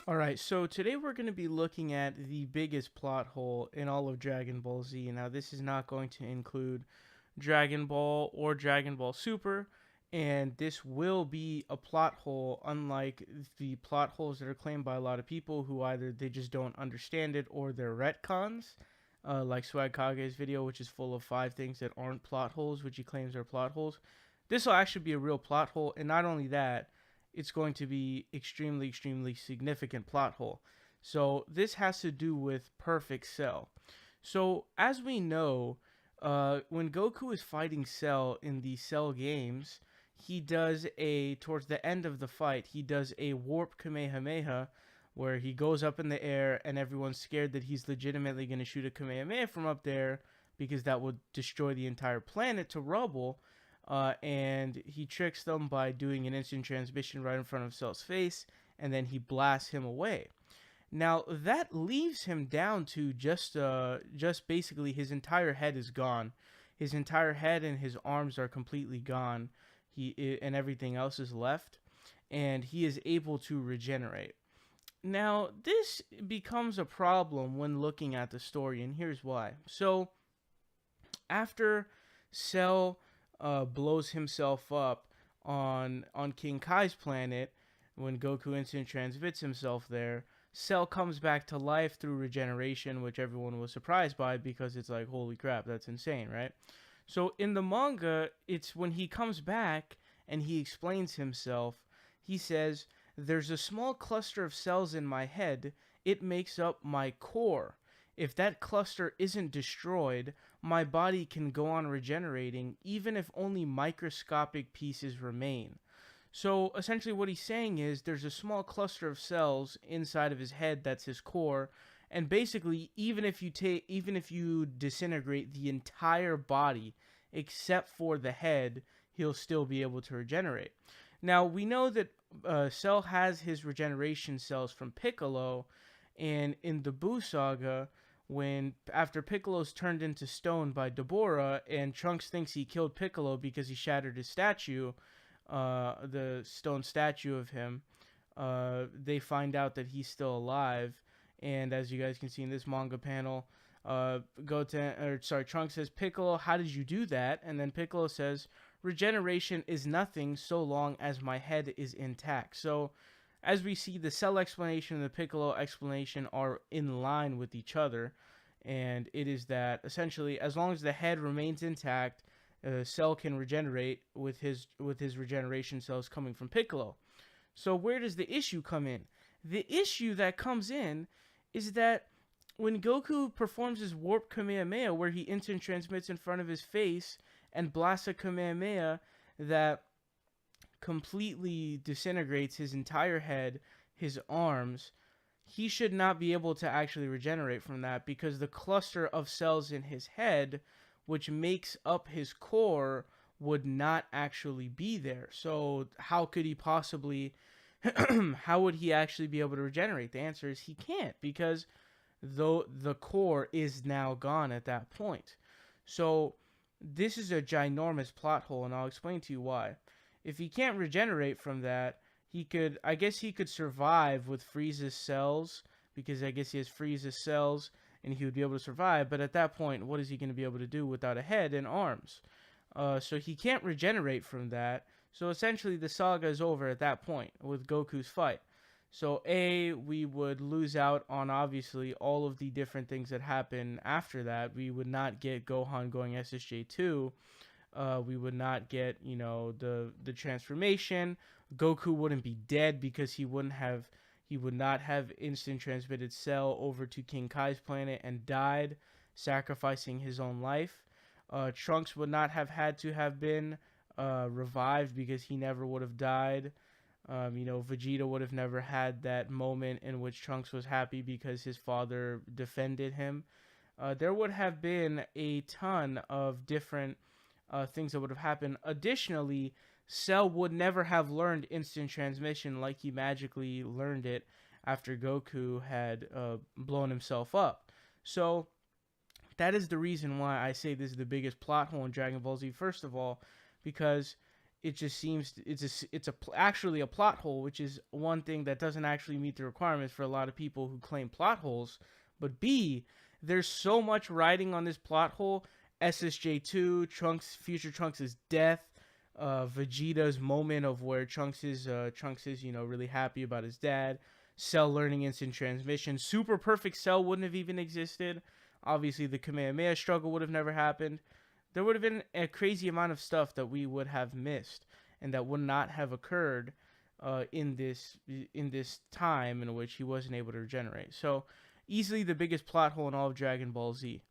All right, so today we're going to be looking at the biggest plot hole in all of Dragon Ball Z. Now, this is not going to include Dragon Ball or Dragon Ball Super, and this will be a plot hole unlike the plot holes that are claimed by a lot of people who either they just don't understand it or they're retcons, like Swag Kage's video, which is full of 5 things that aren't plot holes, which he claims are plot holes. This will actually be a real plot hole, and not only that, it's going to be extremely significant plot hole. So this has to do with Perfect Cell. So as we know, when Goku is fighting Cell in the Cell games, he does towards the end of the fight, he does a Warp Kamehameha where he goes up in the air and everyone's scared that he's legitimately going to shoot a Kamehameha from up there because that would destroy the entire planet to rubble. And he tricks them by doing an instant transmission right in front of Cell's face, and then he blasts him away. Now that leaves him down to just basically his entire head is gone. His entire head and his arms are completely gone. And everything else is left, and he is able to regenerate. Now this becomes a problem when looking at the story, and here's why. So after Cell blows himself up on King Kai's planet when Goku instant transmits himself there. Cell comes back to life through regeneration, which everyone was surprised by because it's like, holy crap, that's insane, right? So in the manga, it's when he comes back and he explains himself, he says, "There's a small cluster of cells in my head. It makes up my core. If that cluster isn't destroyed, my body can go on regenerating even if only microscopic pieces remain." So essentially what he's saying is there's a small cluster of cells inside of his head that's his core, and basically even if you disintegrate the entire body except for the head, he'll still be able to regenerate. Now we know that Cell has his regeneration cells from Piccolo, and in the Buu Saga, when after Piccolo's turned into stone by Deborah, and Trunks thinks he killed Piccolo because he shattered his statue, the stone statue of him, they find out that he's still alive. And as you guys can see in this manga panel, Trunks says, "Piccolo, how did you do that?" And then Piccolo says, "Regeneration is nothing so long as my head is intact." So as we see, the Cell explanation and the Piccolo explanation are in line with each other, and it is that essentially as long as the head remains intact, Cell can regenerate with his regeneration cells coming from Piccolo. So where does the issue come in? The issue that comes in is that when Goku performs his Warp Kamehameha, where he instant transmits in front of his face and blasts a Kamehameha that completely disintegrates his entire head, his arms, he should not be able to actually regenerate from that because the cluster of cells in his head, which makes up his core, would not actually be there. So how could he possibly how would he actually be able to regenerate? The answer is he can't, because though the core is now gone at that point. So this is a ginormous plot hole, and I'll explain to you why. If he can't regenerate from that, I guess he could survive with Frieza's cells, because I guess he has Frieza's cells and he would be able to survive. But at that point, what is he going to be able to do without a head and arms? So he can't regenerate from that. So essentially the saga is over at that point with Goku's fight. So we would lose out on obviously all of the different things that happen after that. We would not get Gohan going SSJ2. We would not get, the transformation. Goku wouldn't be dead because he would not have instant transmitted Cell over to King Kai's planet and died, sacrificing his own life. Trunks would not have had to have been revived because he never would have died. Vegeta would have never had that moment in which Trunks was happy because his father defended him. There would have been a ton of different things that would have happened. Additionally, Cell would never have learned instant transmission like he magically learned it after Goku had blown himself up. So that is the reason why I say this is the biggest plot hole in Dragon Ball Z. First of all, because it just seems actually a plot hole, which is one thing that doesn't actually meet the requirements for a lot of people who claim plot holes. But B, there's so much writing on this plot hole. SSJ2, future Trunks' death, Vegeta's moment of where Trunks is really happy about his dad. Cell learning instant transmission. Super perfect Cell wouldn't have even existed. Obviously, the Kamehameha struggle would have never happened. There would have been a crazy amount of stuff that we would have missed and that would not have occurred in this time in which he wasn't able to regenerate. So, easily the biggest plot hole in all of Dragon Ball Z.